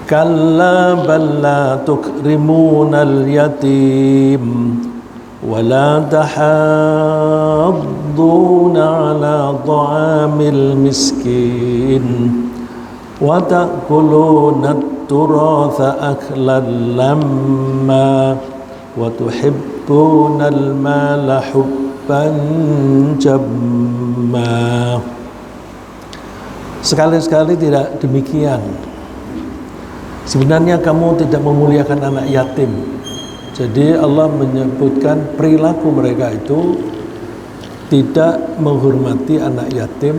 Kalla bal la tukrimunal yatim wa la tahadduna ala ta'amil miskin wa ta'kuluna at-turatha aklan lamma wa tuhibbuna al-mala hubban jamma. Sekali-sekali tidak demikian. Sebenarnya kamu tidak memuliakan anak yatim. Jadi Allah menyebutkan perilaku mereka itu tidak menghormati anak yatim,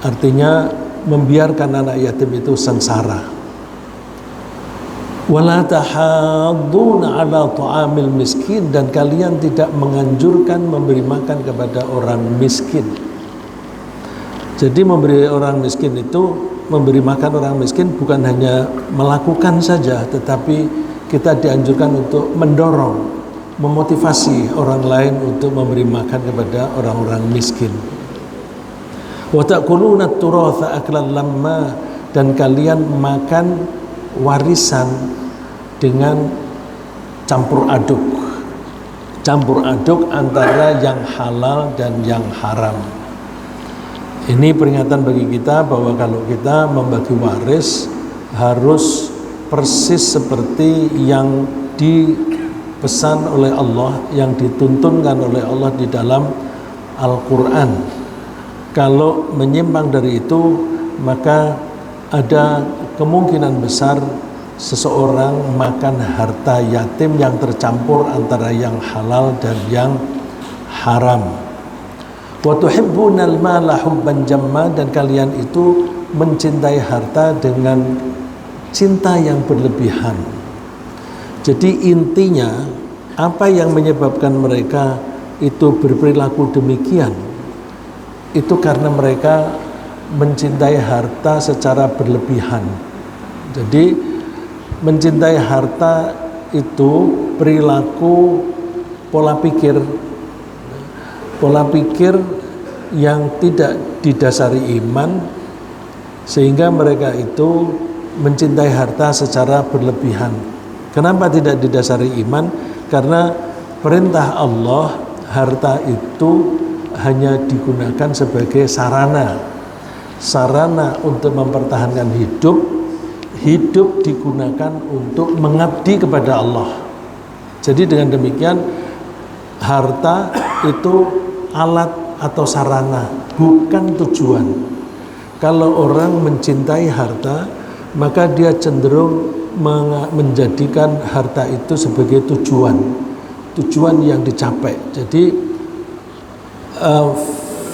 artinya membiarkan anak yatim itu sengsara. Wala tahadduna ala ta'amil miskin, dan kalian tidak menganjurkan memberi makan kepada orang miskin. Jadi memberi orang miskin itu, memberi makan orang miskin bukan hanya melakukan saja, tetapi kita dianjurkan untuk mendorong, memotivasi orang lain untuk memberi makan kepada orang-orang miskin. Wa ta'kuluna at-turatha aklan lamma, dan kalian makan warisan dengan campur aduk antara yang halal dan yang haram. Ini peringatan bagi kita bahwa kalau kita membagi waris harus persis seperti yang dipesan oleh Allah, yang dituntunkan oleh Allah di dalam Al-Quran. Kalau menyimpang dari itu, maka ada kemungkinan besar seseorang makan harta yatim yang tercampur antara yang halal dan yang haram. Wa tuhibbunal mala hubban jamma, dan kalian itu mencintai harta dengan cinta yang berlebihan. Jadi intinya apa yang menyebabkan mereka itu berperilaku demikian, itu karena mereka mencintai harta secara berlebihan. Jadi mencintai harta itu perilaku pola pikir yang tidak didasari iman, sehingga mereka itu mencintai harta secara berlebihan. Kenapa tidak didasari iman? Karena perintah Allah, harta itu hanya digunakan sebagai sarana untuk mempertahankan hidup digunakan untuk mengabdi kepada Allah. Jadi dengan demikian harta itu alat atau sarana, bukan tujuan. Kalau orang mencintai harta, maka dia cenderung menjadikan harta itu sebagai tujuan yang dicapai. Jadi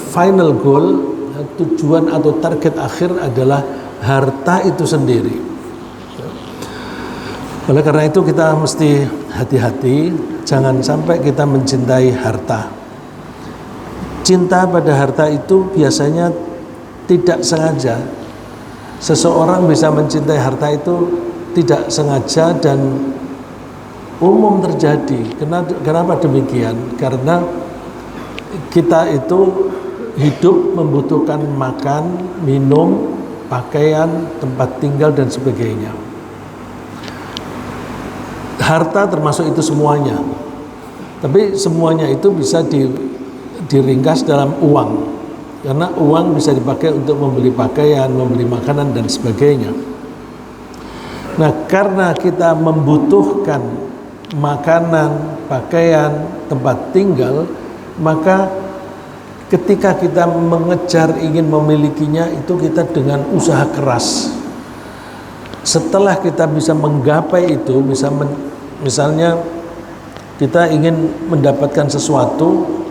final goal, tujuan atau target akhir adalah harta itu sendiri. Oleh karena itu kita mesti hati-hati, jangan sampai kita mencintai harta. Cinta pada harta itu biasanya tidak sengaja. Seseorang bisa mencintai harta itu tidak sengaja dan umum terjadi. Kenapa demikian? Karena kita itu hidup membutuhkan makan, minum, pakaian, tempat tinggal dan sebagainya. Harta termasuk itu semuanya. Tapi semuanya itu bisa diringkas dalam uang, karena uang bisa dipakai untuk membeli pakaian, membeli makanan dan sebagainya. Nah, karena kita membutuhkan makanan, pakaian, tempat tinggal, maka ketika kita mengejar ingin memilikinya itu kita dengan usaha keras. Setelah kita bisa menggapai itu, misalnya kita ingin mendapatkan sesuatu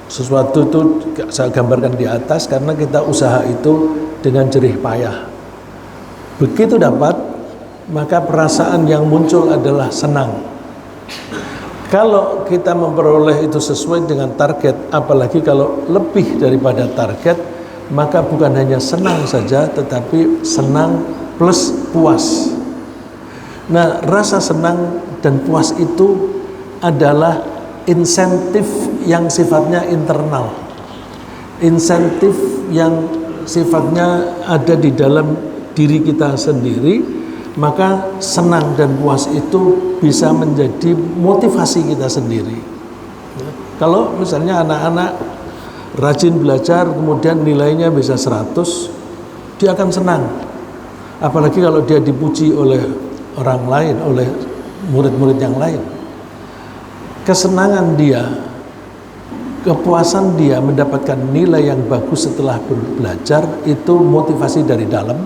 itu saya gambarkan di atas, karena kita usaha itu dengan jerih payah. Begitu dapat, maka perasaan yang muncul adalah senang. Kalau kita memperoleh itu sesuai dengan target, apalagi kalau lebih daripada target, maka bukan hanya senang saja, tetapi senang plus puas. Nah, rasa senang dan puas itu adalah insentif yang sifatnya internal, insentif yang sifatnya ada di dalam diri kita sendiri, maka senang dan puas itu bisa menjadi motivasi kita sendiri. Kalau misalnya anak-anak rajin belajar kemudian nilainya bisa 100, dia akan senang. Apalagi kalau dia dipuji oleh orang lain, oleh murid-murid yang lain. Kesenangan dia, kepuasan dia mendapatkan nilai yang bagus setelah belajar itu motivasi dari dalam.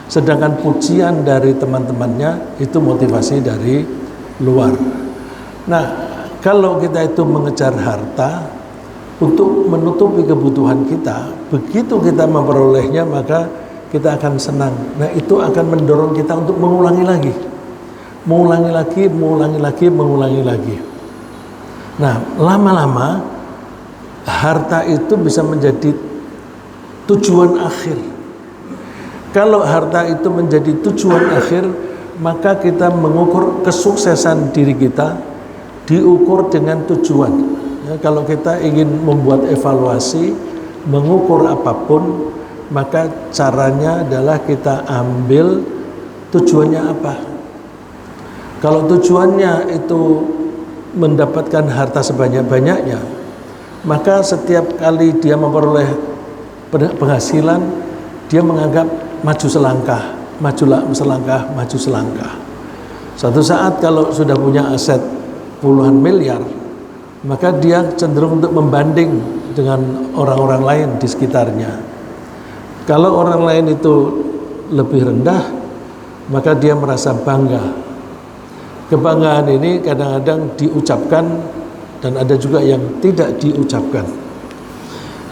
Sedangkan pujian dari teman-temannya itu motivasi dari luar. Nah, kalau kita itu mengejar harta untuk menutupi kebutuhan kita, begitu kita memperolehnya maka kita akan senang. Nah, itu akan mendorong kita untuk mengulangi lagi. Mengulangi lagi. Nah, lama-lama harta itu bisa menjadi tujuan akhir. Kalau harta itu menjadi tujuan akhir, maka kita mengukur kesuksesan diri kita diukur dengan tujuan. Ya, kalau kita ingin membuat evaluasi, mengukur apapun, maka caranya adalah kita ambil tujuannya apa. Kalau tujuannya itu mendapatkan harta sebanyak-banyaknya, maka setiap kali dia memperoleh penghasilan, dia menganggap maju selangkah. Suatu saat kalau sudah punya aset puluhan miliar, maka dia cenderung untuk membanding dengan orang-orang lain di sekitarnya. Kalau orang lain itu lebih rendah, maka dia merasa bangga. Kebanggaan ini kadang-kadang diucapkan dan ada juga yang tidak diucapkan.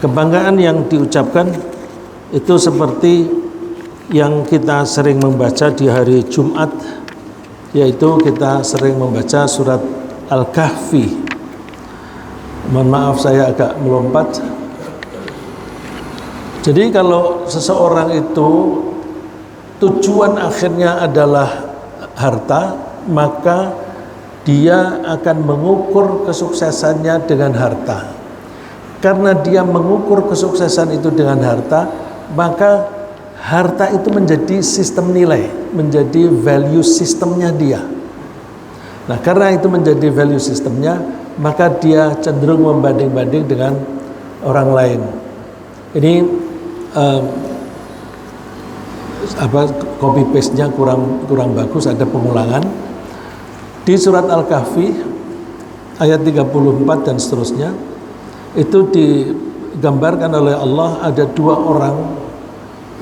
Kebanggaan yang diucapkan itu seperti yang kita sering membaca di hari Jumat, yaitu kita sering membaca surat Al-Kahfi. Mohon maaf saya agak melompat. Jadi kalau seseorang itu tujuan akhirnya adalah harta, maka dia akan mengukur kesuksesannya dengan harta. Karena dia mengukur kesuksesan itu dengan harta, maka harta itu menjadi sistem nilai, menjadi value sistemnya dia. Nah, karena itu menjadi value sistemnya, maka dia cenderung membanding-banding dengan orang lain. Ini copy paste-nya kurang bagus, ada pengulangan. Di surat Al-Kahfi ayat 34 dan seterusnya itu digambarkan oleh Allah ada dua orang,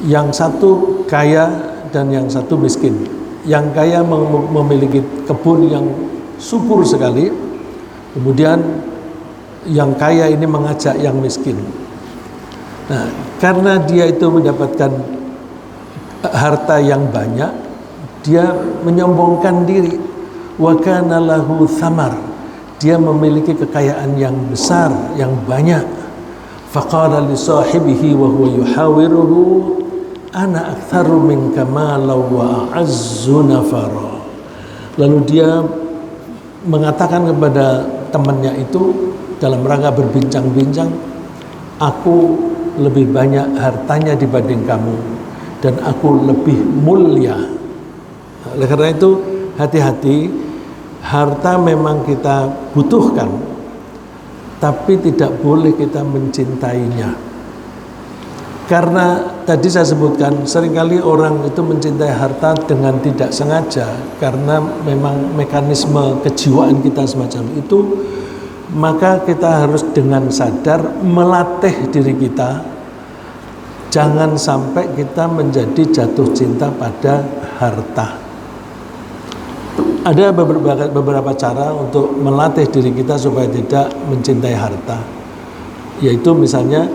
yang satu kaya dan yang satu miskin. Yang kaya memiliki kebun yang subur sekali, kemudian yang kaya ini mengajak yang miskin. Nah, karena dia itu mendapatkan harta yang banyak, dia menyombongkan diri. Wa kana lahu thamar, dia memiliki kekayaan yang besar, yang banyak. Faqala li sahibihi wa huwa yuhawiruhu ana aktsaru minka malan wa a'azzu nafara. Lalu dia mengatakan kepada temannya itu dalam rangka berbincang-bincang, aku lebih banyak hartanya dibanding kamu dan aku lebih mulia. Oleh karena itu hati-hati, harta memang kita butuhkan, tapi tidak boleh kita mencintainya. Karena tadi saya sebutkan, seringkali orang itu mencintai harta dengan tidak sengaja, karena memang mekanisme kejiwaan kita semacam itu. Maka kita harus dengan sadar melatih diri kita, jangan sampai kita menjadi jatuh cinta pada harta. Ada beberapa cara untuk melatih diri kita supaya tidak mencintai harta, yaitu misalnya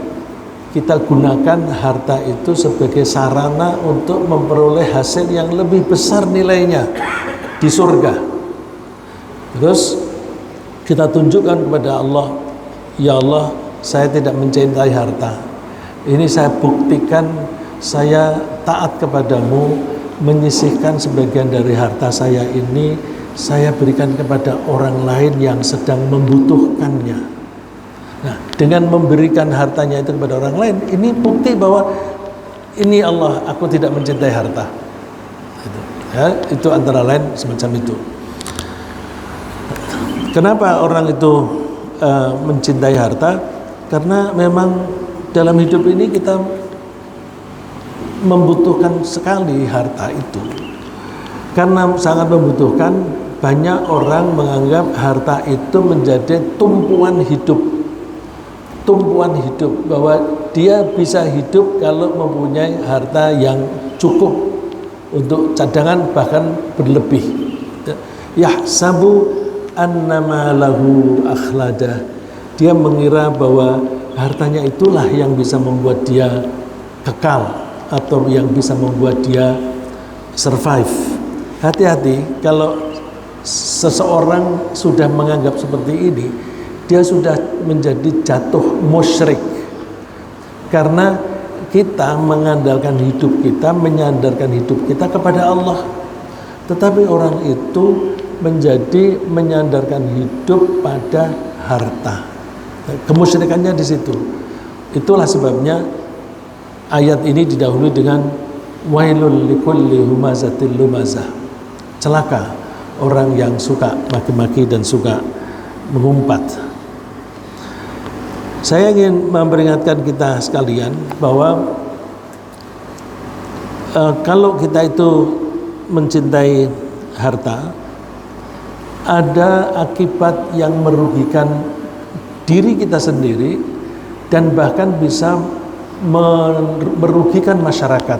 kita gunakan harta itu sebagai sarana untuk memperoleh hasil yang lebih besar nilainya di surga. Terus kita tunjukkan kepada Allah, ya Allah, saya tidak mencintai harta. Ini saya buktikan saya taat kepadamu, menyisihkan sebagian dari harta saya ini saya berikan kepada orang lain yang sedang membutuhkannya. Nah, dengan memberikan hartanya itu kepada orang lain, ini bukti bahwa ini Allah, aku tidak mencintai harta. Ya, itu antara lain semacam itu. Kenapa orang itu mencintai harta? Karena memang dalam hidup ini kita membutuhkan sekali harta itu. Karena sangat membutuhkan, banyak orang menganggap harta itu menjadi tumpuan hidup. Tumpuan hidup, bahwa dia bisa hidup kalau mempunyai harta yang cukup untuk cadangan, bahkan berlebih. Yahsabu annama lahu akhlada. Dia mengira bahwa hartanya itulah yang bisa membuat dia kekal atau yang bisa membuat dia survive. Hati-hati kalau seseorang sudah menganggap seperti ini, dia sudah menjadi jatuh musyrik. Karena kita mengandalkan hidup kita, menyandarkan hidup kita kepada Allah. Tetapi orang itu menjadi menyandarkan hidup pada harta. Kemusyrikannya di situ. Itulah sebabnya ayat ini didahului dengan wailul likulli humazatil lumazah. Celaka orang yang suka maki-maki dan suka mengumpat. Saya ingin memperingatkan kita sekalian bahwa kalau kita itu mencintai harta, ada akibat yang merugikan diri kita sendiri dan bahkan bisa merugikan masyarakat.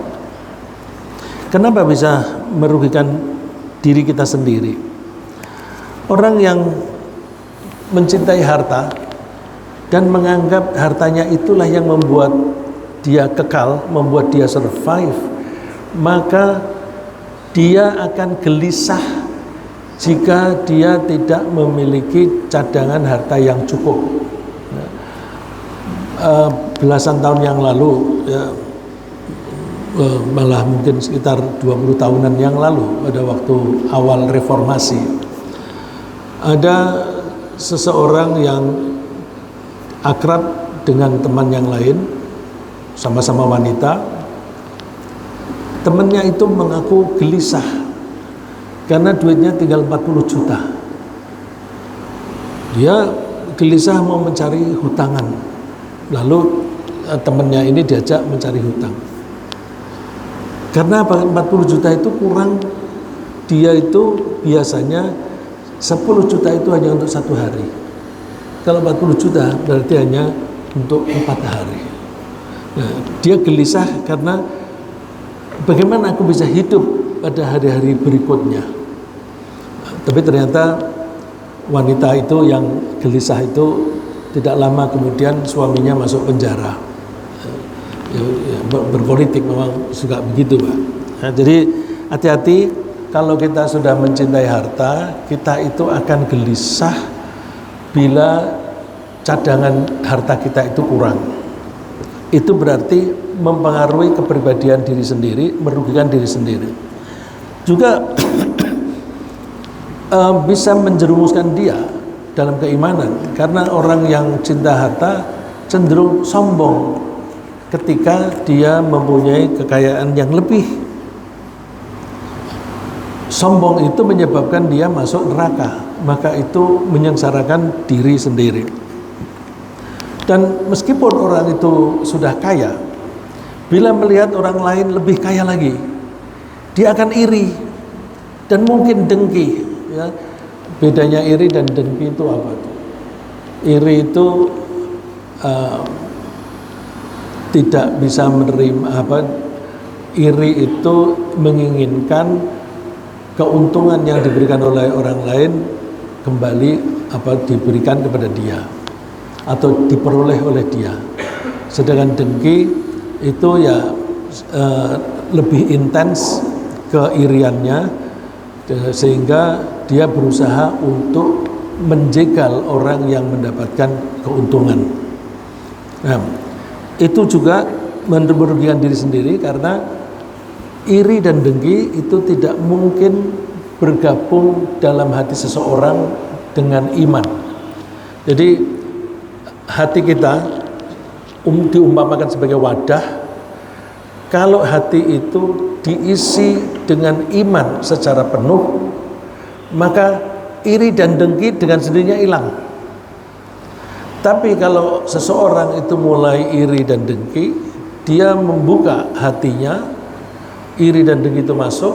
Kenapa bisa merugikan diri kita sendiri? Orang yang mencintai harta dan menganggap hartanya itulah yang membuat dia kekal, membuat dia survive, maka dia akan gelisah jika dia tidak memiliki cadangan harta yang cukup. Belasan tahun yang lalu, ya, malah mungkin sekitar 20 tahunan yang lalu, pada waktu awal reformasi, ada seseorang yang akrab dengan teman yang lain, sama-sama wanita. Temannya itu mengaku gelisah karena duitnya tinggal 40 juta. Dia gelisah mau mencari hutangan. Lalu temannya ini diajak mencari hutang. Karena 40 juta itu kurang, dia itu biasanya 10 juta itu hanya untuk 1 hari. Kalau 40 juta berarti hanya untuk 4 hari. Nah, dia gelisah karena bagaimana aku bisa hidup pada hari-hari berikutnya. Tapi ternyata wanita itu yang gelisah itu tidak lama kemudian suaminya masuk penjara. Berpolitik memang suka begitu, Pak. Nah, jadi hati-hati kalau kita sudah mencintai harta, kita itu akan gelisah bila cadangan harta kita itu kurang. Itu berarti mempengaruhi kepribadian diri sendiri, merugikan diri sendiri. Juga bisa menjerumuskan dia dalam keimanan, karena orang yang cinta harta cenderung sombong ketika dia mempunyai kekayaan yang lebih. Sombong itu menyebabkan dia masuk neraka, maka itu menyengsarakan diri sendiri. Dan meskipun orang itu sudah kaya, bila melihat orang lain lebih kaya lagi, dia akan iri dan mungkin dengki. Ya. Bedanya iri dan dengki itu apa? Iri itu tidak bisa menerima iri itu menginginkan keuntungan yang diberikan oleh orang lain kembali diberikan kepada dia atau diperoleh oleh dia. Sedangkan dengki itu ya lebih intens keiriannya, sehingga dia berusaha untuk menjegal orang yang mendapatkan keuntungan. Nah, itu juga merugikan diri sendiri, karena iri dan dengki itu tidak mungkin bergabung dalam hati seseorang dengan iman. Jadi hati kita diumpamakan sebagai wadah. Kalau hati itu diisi dengan iman secara penuh, maka iri dan dengki dengan sendirinya hilang. Tapi kalau seseorang itu mulai iri dan dengki, dia membuka hatinya, iri dan dengki itu masuk,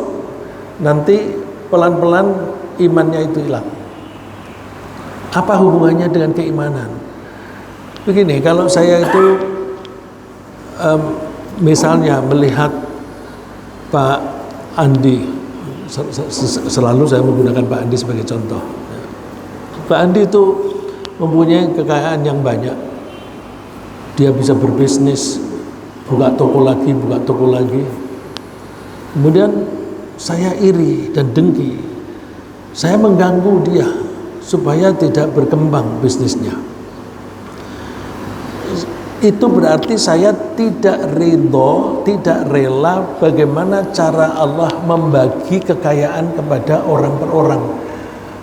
nanti pelan-pelan imannya itu hilang. Apa hubungannya dengan keimanan? Begini, kalau saya itu misalnya melihat Pak Andi, selalu saya menggunakan Pak Andi sebagai contoh. Pak Andi itu mempunyai kekayaan yang banyak. Dia bisa berbisnis, buka toko lagi. Kemudian saya iri dan dengki. Saya mengganggu dia supaya tidak berkembang bisnisnya. Itu berarti saya tidak ridho, tidak rela bagaimana cara Allah membagi kekayaan kepada orang per orang.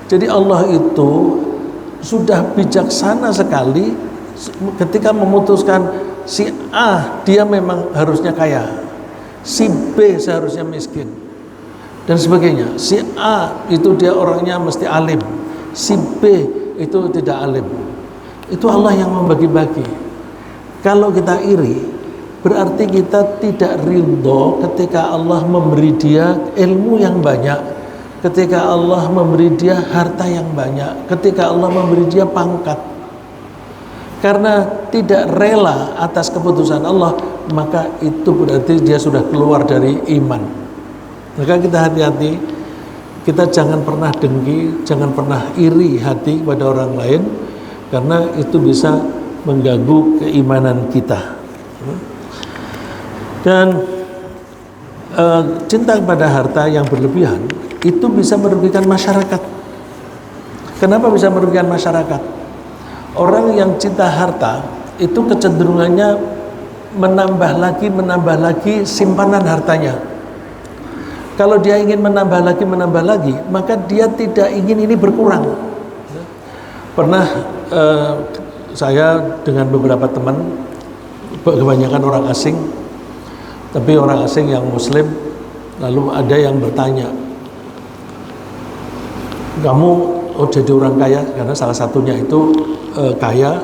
Jadi Allah itu sudah bijaksana sekali ketika memutuskan si A dia memang harusnya kaya, si B seharusnya miskin, dan sebagainya. Si A itu dia orangnya mesti alim, si B itu tidak alim. Itu Allah yang membagi-bagi. Kalau kita iri, berarti kita tidak ridho ketika Allah memberi dia ilmu yang banyak, ketika Allah memberi dia harta yang banyak, ketika Allah memberi dia pangkat. Karena tidak rela atas keputusan Allah, maka itu berarti dia sudah keluar dari iman. Maka kita hati-hati, kita jangan pernah dengki, jangan pernah iri hati kepada orang lain, karena itu bisa mengganggu keimanan kita. Dan cinta kepada harta yang berlebihan itu bisa merugikan masyarakat. Kenapa bisa merugikan masyarakat? Orang yang cinta harta itu kecenderungannya menambah lagi simpanan hartanya. Kalau dia ingin menambah lagi, maka dia tidak ingin ini berkurang. Pernah saya dengan beberapa teman, kebanyakan orang asing, tapi orang asing yang muslim, lalu ada yang bertanya, kamu jadi orang kaya? Karena salah satunya itu kaya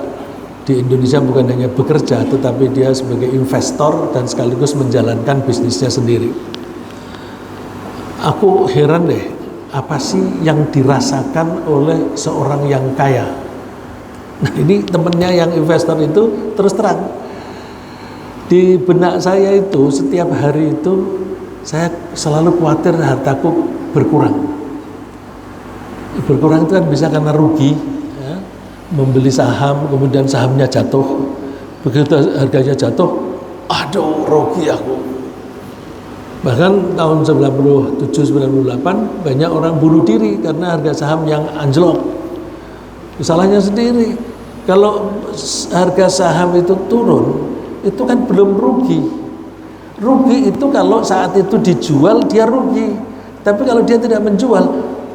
di Indonesia bukan hanya bekerja, tetapi dia sebagai investor dan sekaligus menjalankan bisnisnya sendiri. Aku heran deh, apa sih yang dirasakan oleh seorang yang kaya? Nah, ini temennya yang investor itu terus terang, di benak saya itu setiap hari itu saya selalu khawatir hartaku berkurang. Berkurang itu kan bisa karena rugi, ya, membeli saham kemudian sahamnya jatuh, begitu harganya jatuh, aduh rugi aku. Bahkan tahun 97-98 banyak orang bunuh diri karena harga saham yang anjlok. Salahnya sendiri. Kalau harga saham itu turun, itu kan belum rugi. Rugi itu kalau saat itu dijual dia rugi. Tapi kalau dia tidak menjual,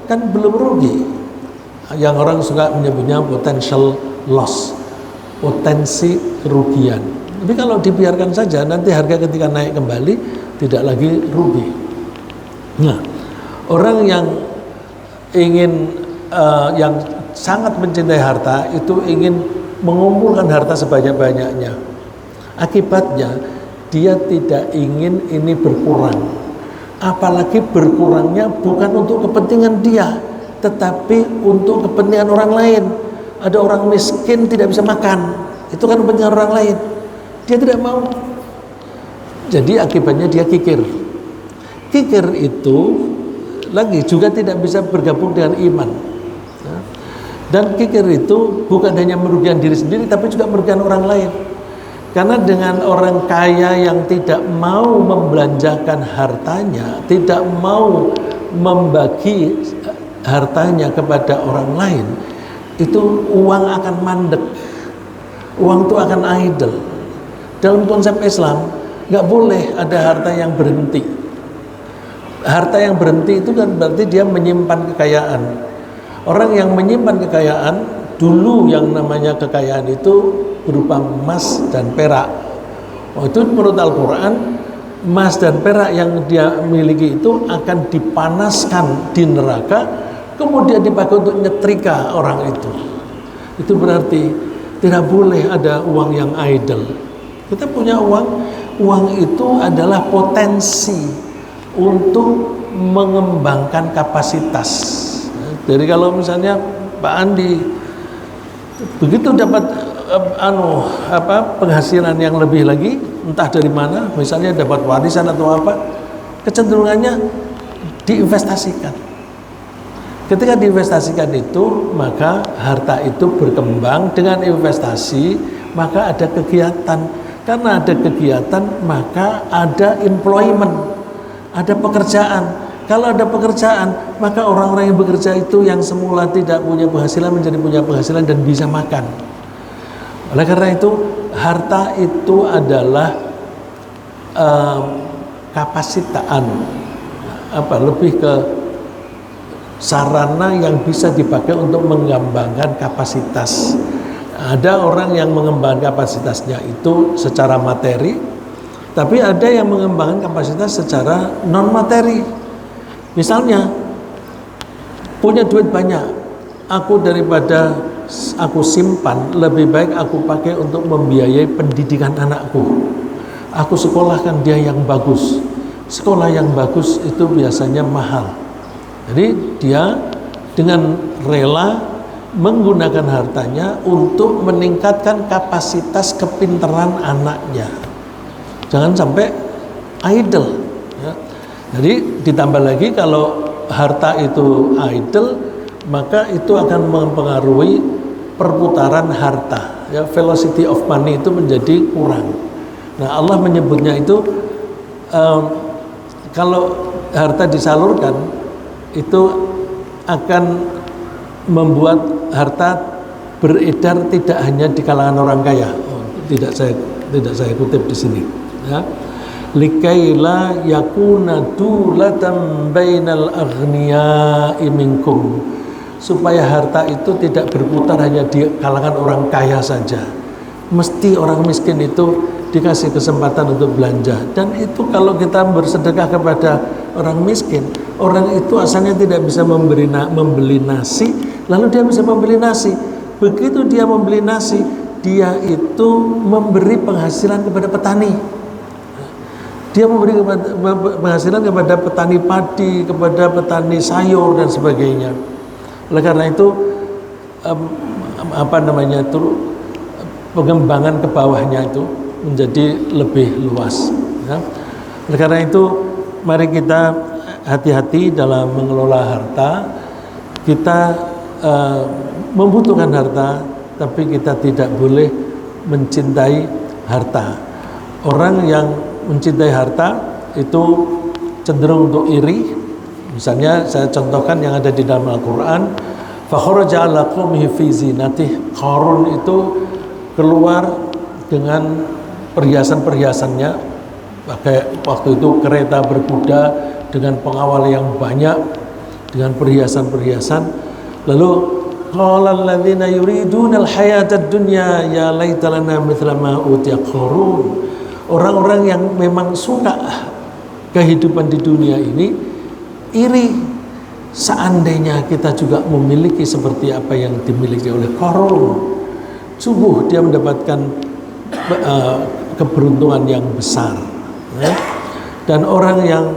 kan belum rugi. Yang orang suka menyebutnya potential loss, potensi kerugian. Tapi kalau dibiarkan saja, nanti harga ketika naik kembali tidak lagi rugi. Nah, orang yang ingin yang sangat mencintai harta itu ingin mengumpulkan harta sebanyak-banyaknya. Akibatnya dia tidak ingin ini berkurang. Apalagi berkurangnya bukan untuk kepentingan dia, tetapi untuk kepentingan orang lain. Ada orang miskin tidak bisa makan, itu kan kepentingan orang lain. Dia tidak mau. Jadi akibatnya dia kikir. Kikir itu lagi juga tidak bisa bergabung dengan iman. Dan kikir itu bukan hanya merugikan diri sendiri, tapi juga merugikan orang lain. Karena dengan orang kaya yang tidak mau membelanjakan hartanya, tidak mau membagi hartanya kepada orang lain, itu uang akan mandek, uang itu akan idle. Dalam konsep Islam, nggak boleh ada harta yang berhenti. Harta yang berhenti itu kan berarti dia menyimpan kekayaan. Orang yang menyimpan kekayaan, dulu yang namanya kekayaan itu berupa emas dan perak. Oh, itu menurut Al-Quran emas dan perak yang dia miliki itu akan dipanaskan di neraka, kemudian dipakai untuk nyetrika orang itu. Itu berarti tidak boleh ada uang yang idle. Kita punya uang itu adalah potensi untuk mengembangkan kapasitas. Jadi kalau misalnya Pak Andi begitu dapat penghasilan yang lebih lagi, entah dari mana, misalnya dapat warisan atau apa, kecenderungannya diinvestasikan. Ketika diinvestasikan itu, maka harta itu berkembang. Dengan investasi, maka ada kegiatan. Karena ada kegiatan, maka ada employment, ada pekerjaan. Kalau ada pekerjaan, maka orang-orang yang bekerja itu yang semula tidak punya penghasilan menjadi punya penghasilan dan bisa makan. Oleh karena itu, harta itu adalah kapasitaan, lebih ke sarana yang bisa dipakai untuk mengembangkan kapasitas. Ada orang yang mengembangkan kapasitasnya itu secara materi, tapi ada yang mengembangkan kapasitas secara non materi. Misalnya punya duit banyak, daripada aku simpan, lebih baik aku pakai untuk membiayai pendidikan anakku. Aku sekolahkan dia yang bagus. Sekolah yang bagus itu biasanya mahal. Jadi dia dengan rela menggunakan hartanya untuk meningkatkan kapasitas kepintaran anaknya. Jangan sampai idle. Ya. Jadi ditambah lagi kalau harta itu idle, maka itu akan mempengaruhi perputaran harta. Ya, velocity of money itu menjadi kurang. Nah, Allah menyebutnya itu kalau harta disalurkan itu akan membuat harta beredar tidak hanya di kalangan orang kaya. Tidak saya kutip di sini. Ya. Likaila yakuna dulatan bainal aghniya'i minkum, supaya harta itu tidak berputar hanya di kalangan orang kaya saja. Mesti orang miskin itu dikasih kesempatan untuk belanja. Dan itu kalau kita bersedekah kepada orang miskin, orang itu asalnya tidak bisa membeli nasi, lalu dia bisa membeli nasi. Begitu dia membeli nasi, dia itu memberi penghasilan kepada petani. Dia memberi penghasilan kepada petani padi, kepada petani sayur dan sebagainya. Oleh karena itu pengembangan ke bawahnya itu menjadi lebih luas. Ya. Oleh karena itu mari kita hati-hati dalam mengelola harta. Kita membutuhkan harta, tapi kita tidak boleh mencintai harta. Orang yang mencintai harta itu cenderung untuk iri. Misalnya saya contohkan yang ada di dalam Al-Quran, fakharaja ala qaumihi fi zinatih. Qarun itu keluar dengan perhiasan-perhiasannya, pakai waktu itu kereta berkuda dengan pengawal yang banyak, dengan perhiasan-perhiasan. Lalu qala alladzina yuriduna al-hayatad dunya ya laita lana mithla ma utiya Qarun. Orang-orang yang memang suka kehidupan di dunia ini iri, seandainya kita juga memiliki seperti apa yang dimiliki oleh Qarun. Sungguh dia mendapatkan keberuntungan yang besar. Ya. Dan orang yang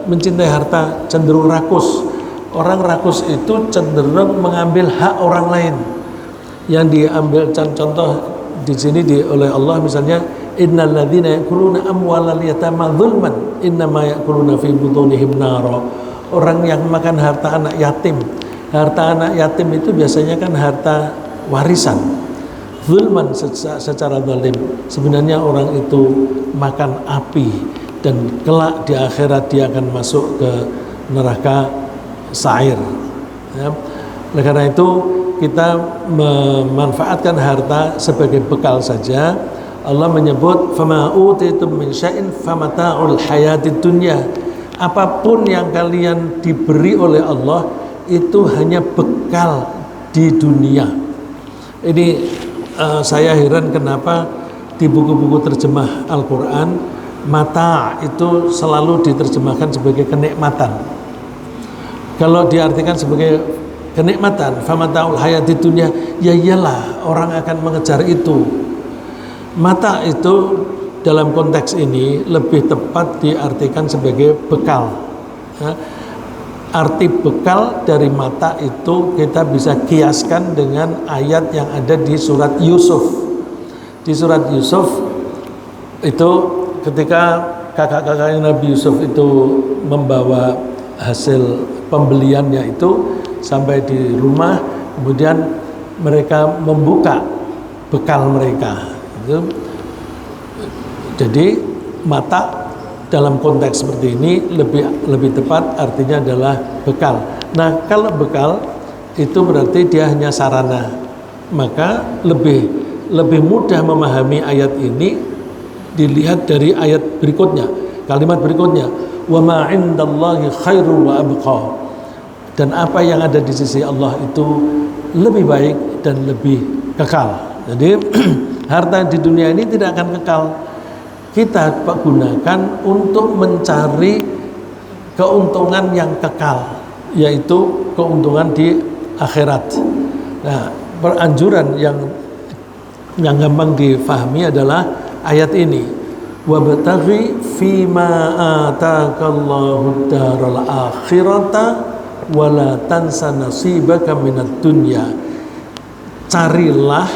mencintai harta cenderung rakus. Orang rakus itu cenderung mengambil hak orang lain. Yang diambil contoh di sini oleh Allah misalnya, innal ladzina ya'kuluna amwalal yatama dzulman innama ya'kuluna fi butunihim nara. Orang yang makan harta anak yatim. Harta anak yatim itu biasanya kan harta warisan. Zulman secara zalim. Sebenarnya orang itu makan api dan kelak di akhirat dia akan masuk ke neraka sa'ir. Ya. Oleh karena itu kita memanfaatkan harta sebagai bekal saja. Allah menyebut fama utitum min syai'in famata'ul hayatid dunya. Apapun yang kalian diberi oleh Allah itu hanya bekal di dunia. Ini saya heran kenapa di buku-buku terjemah Al-Quran Mata itu selalu diterjemahkan sebagai kenikmatan. Kalau diartikan sebagai kenikmatan, famataul hayatid dunya, ya iyalah orang akan mengejar itu. Mata itu dalam konteks ini lebih tepat diartikan sebagai bekal. Arti bekal dari mata itu kita bisa kiaskan dengan ayat yang ada di surat Yusuf. Di surat Yusuf itu ketika kakak-kakaknya Nabi Yusuf itu membawa hasil pembeliannya itu sampai di rumah, kemudian mereka membuka bekal mereka. Jadi mata dalam konteks seperti ini lebih tepat artinya adalah bekal. Nah, kalau bekal itu berarti dia hanya sarana, maka lebih mudah memahami ayat ini dilihat dari ayat berikutnya, kalimat berikutnya, wa ma 'indallahi khairu wa abqa. Dan apa yang ada di sisi Allah itu lebih baik dan lebih kekal. Jadi harta di dunia ini tidak akan kekal. Kita gunakan untuk mencari keuntungan yang kekal, yaitu keuntungan di akhirat. Nah, peranjuran yang gampang difahami adalah ayat ini, wabtaghi fima ataakallahu daral akhirata wala tansa nasibaka minad dunya. Carilah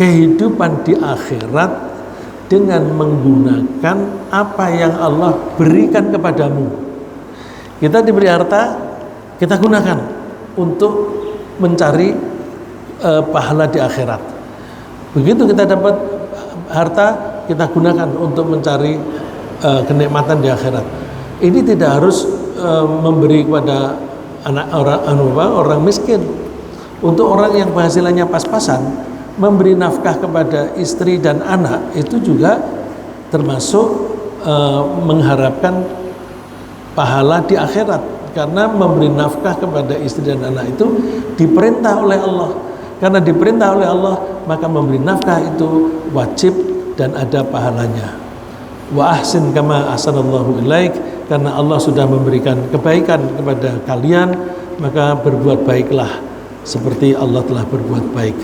kehidupan di akhirat dengan menggunakan apa yang Allah berikan kepadamu. Kita diberi harta, kita gunakan untuk mencari pahala di akhirat. Begitu kita dapat harta, kita gunakan untuk mencari kenikmatan di akhirat. Ini tidak harus memberi kepada orang miskin. Untuk orang yang penghasilannya pas-pasan, memberi nafkah kepada istri dan anak itu juga termasuk mengharapkan pahala di akhirat, karena memberi nafkah kepada istri dan anak itu diperintah oleh Allah. Karena diperintah oleh Allah, maka memberi nafkah itu wajib dan ada pahalanya. Wa ahsin kama ahsanallahu ilaik, karena Allah sudah memberikan kebaikan kepada kalian, maka berbuat baiklah seperti Allah telah berbuat baik.